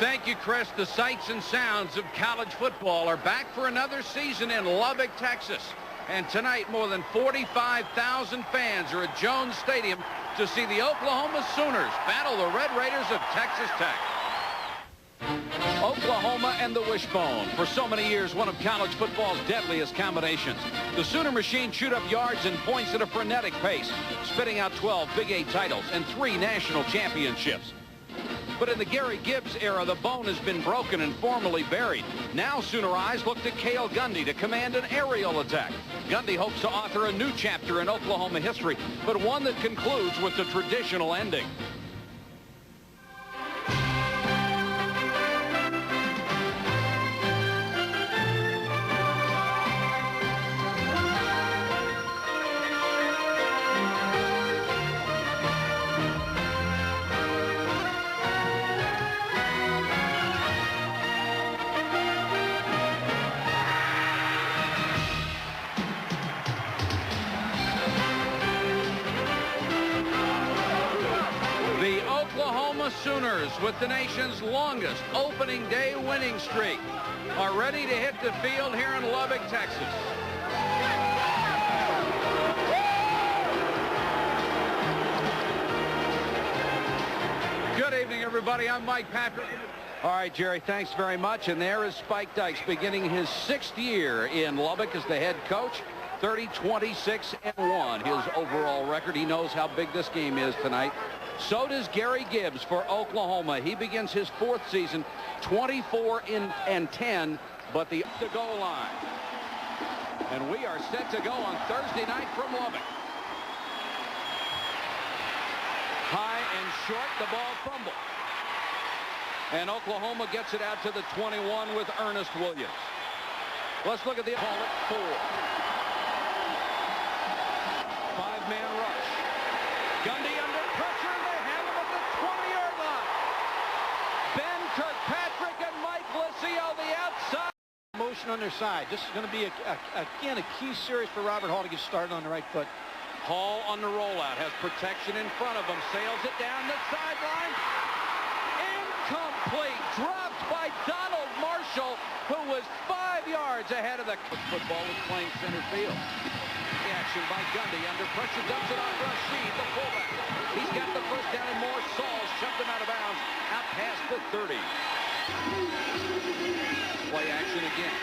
Thank you, Chris. The sights and sounds of college football are back for another season in Lubbock, Texas. And tonight, more than 45,000 fans are at Jones Stadium to see the Oklahoma Sooners battle the Red Raiders of Texas Tech. Oklahoma and the wishbone. For so many years, one of college football's deadliest combinations. The Sooner machine chewed up yards and points at a frenetic pace, spitting out 12 Big 8 titles and 3 national championships. But in the Gary Gibbs era, the bone has been broken and formally buried. Now Sooner eyes look to Cale Gundy to command an aerial attack. Gundy hopes to author a new chapter in Oklahoma history, but one that concludes with the traditional ending. Oklahoma Sooners, with the nation's longest opening day winning streak, are ready to hit the field here in Lubbock, Texas. Good evening, everybody. I'm Mike Patrick. All right, Jerry, thanks very much. And there is Spike Dykes beginning his 6th year in Lubbock as the head coach. 30-26-1, his overall record. He knows how big this game is tonight. So does Gary Gibbs for Oklahoma. He begins his 4th season, 24-10, but the goal line. And we are set to go on Thursday night from Lubbock. High and short, the ball fumble. And Oklahoma gets it out to the 21 with Ernest Williams. Let's look at the ball at 4. 5-man rush. Gundy under pressure, and they have him at the 20-yard line. Ben Kirkpatrick and Mike Liscio the outside. Motion on their side. This is going to be, again, a key series for Robert Hall to get started on the right foot. Hall on the rollout, has protection in front of him, sails it down the sideline. Incomplete, dropped by Donald Marshall, who was 5 yards ahead of the football was playing center field. Action by Gundy, under pressure, dumps it off Rashid, the fullback. He's got the first down, and more Sauls shoved him out of bounds, out past the 30. Play action again.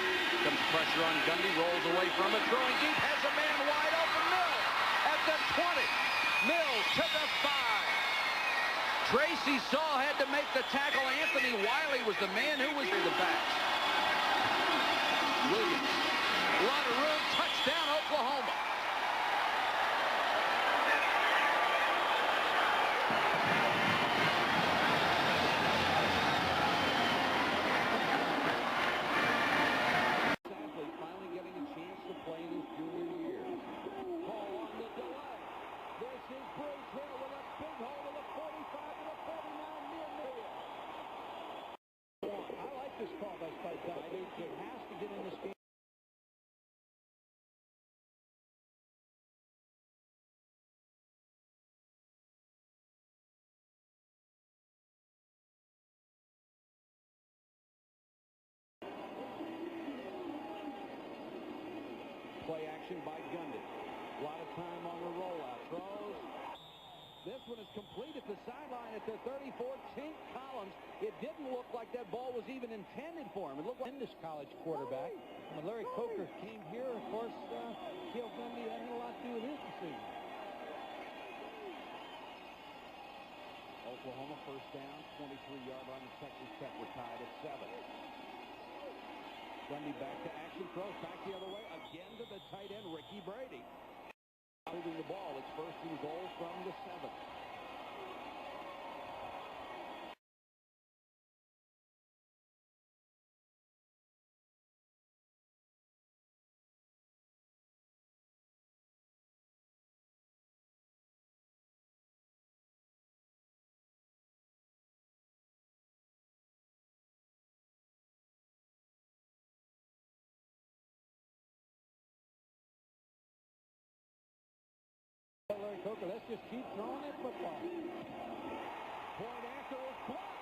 Comes pressure on Gundy, rolls away from it, throwing deep, has a man wide open, Mills at the 20. Mills to the 5. Tracy Saul had to make the tackle. Anthony Wiley was the man who was in the back. Williams, a lot of room, touchdown Oklahoma. Finally getting a chance to play in his junior year. Hall on the delay. This is Bruce Hill with a big hole to the 45 to the 49 near middle. I like this call by Spike Dykes. It has to get in this game. Play action by Gundy. A lot of time on the rollout. Throws. This one is complete at the sideline at the 34. Tink Collins. It didn't look like that ball was even intended for him. It looked like This college quarterback. When Larry Coker came here, of course, Cale Gundy had a lot to do with his decision. Oklahoma first down, 23-yard line. The Texas Tech were tied at 7. Gundy back to action, throws back the other way, again to the tight end, Ricky Brady. Holding the ball, it's 1st and goal from the 7. Larry Coker, let's just keep throwing that football. Point after is blocked.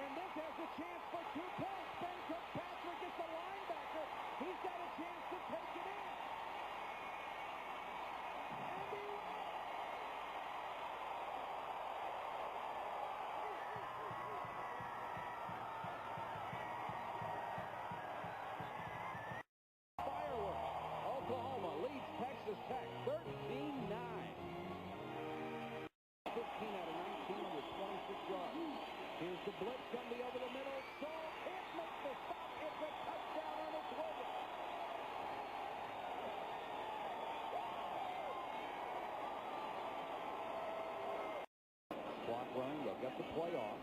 And this has the chance for 2 points. Ben Kirkpatrick is the linebacker. He's got a chance to take it in. And he fireworks. Oklahoma leads Texas Tech 13-9. 15 out of 19 with 26 yards. Here's the blitz, Gundy over the middle. Saul can't make the stop. It's a touchdown on its way. Clock running. They'll get the play off.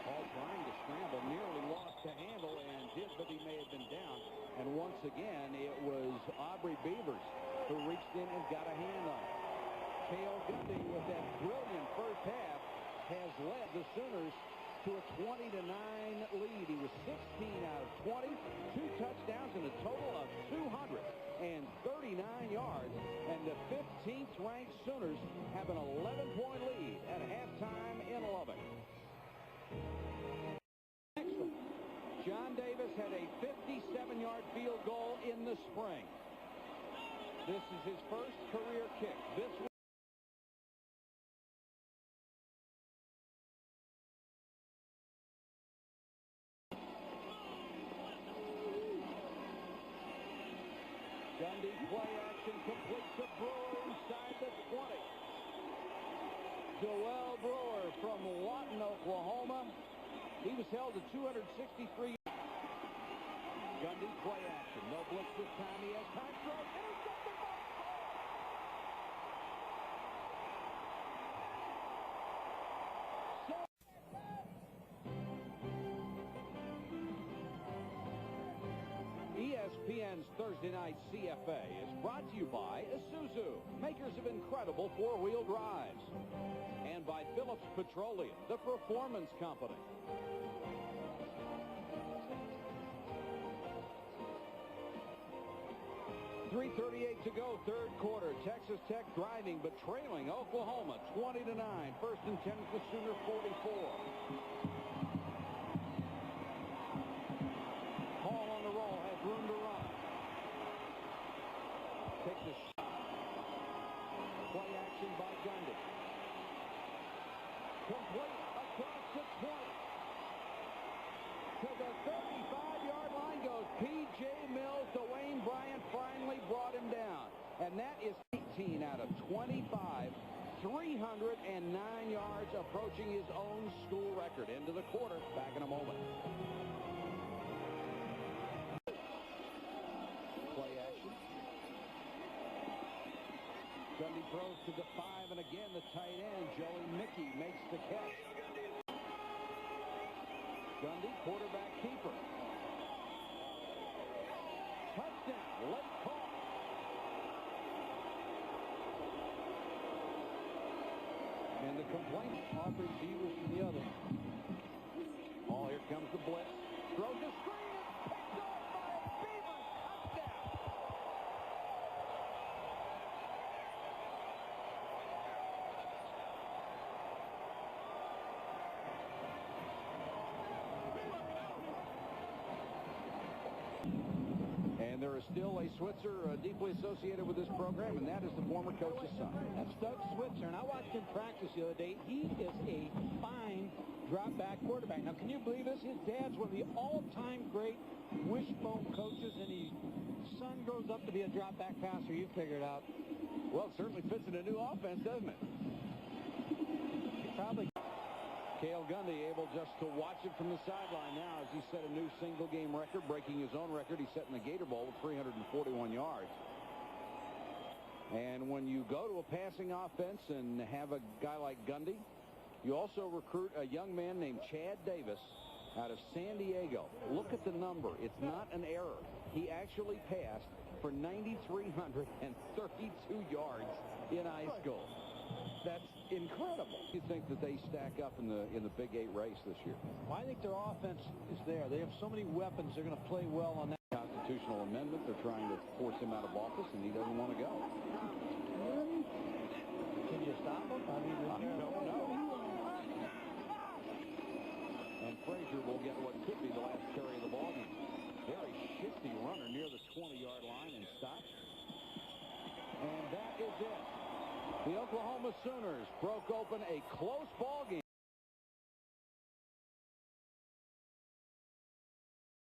Paul trying to scramble, nearly lost the handle, and did, but he may have been down. And once again, it was Aubrey Beavers who reached in and got a hand on it. Cale Gundy, with that brilliant first half, has led the Sooners to a 20-9 lead. He was 16 out of 20, 2 touchdowns, and a total of 239 yards. And the 15th ranked Sooners have an 11-point lead at halftime in Lubbock. Excellent. John Davis had a 57-yard field goal in the spring. This is his first career kick. This Gundy play action complete to Brewer inside the 20. Joel Brewer from Lawton, Oklahoma. He was held to 263. Gundy play action. No blitz this time. He has time throw. Intercepted by ESPN's Thursday Night CFA is brought to you by Isuzu, makers of incredible four-wheel drives, and by Phillips Petroleum, the performance company. .338 to go, third quarter. Texas Tech driving but trailing Oklahoma 20-9. First and 10 with the Sooner 44. Hall on the roll, has room to run. Takes a shot. Play action by Gundy. Complete across the 20. To the 35-yard line goes P.J. Mills. Dwayne Bryant finally brought him down. And that is 18 out of 25. 309 yards, approaching his own school record. Into the quarter. Back in a moment. Play action. Gundy throws to the 5, and again the tight end, Joey Mickey, makes the catch. Gundy, quarterback keeper. Touchdown, late call. And the complaint, Aubrey Beavers from the other. Oh, here comes the blitz. Throws the screen, and picked off by Beavers. Touchdown. And there is still a Switzer deeply associated with this program, and that is the former coach's son. That's Doug Switzer, and I watched him practice the other day. He is a fine drop-back quarterback. Now, can you believe this? His dad's one of the all-time great wishbone coaches, and his son grows up to be a drop-back passer. You figure it out. Well, it certainly fits in a new offense, doesn't it? Probably. Cale Gundy able just to watch it from the sideline now as he set a new single-game record, breaking his own record. He set in the Gator Bowl with 341 yards. And when you go to a passing offense and have a guy like Gundy, you also recruit a young man named Chad Davis out of San Diego. Look at the number. It's not an error. He actually passed for 9,332 yards in high school. That's incredible. You think that they stack up in the Big 8 race this year? Well, I think their offense is there. They have so many weapons. They're going to play well on that. Constitutional amendment. They're trying to force him out of office, and he doesn't want to go. Can you stop him? I mean, I don't know. Frazier will get what could be the last carry of the ballgame. Very shifty runner near the 20-yard line and stopped. And that is it. The Oklahoma Sooners broke open a close ballgame.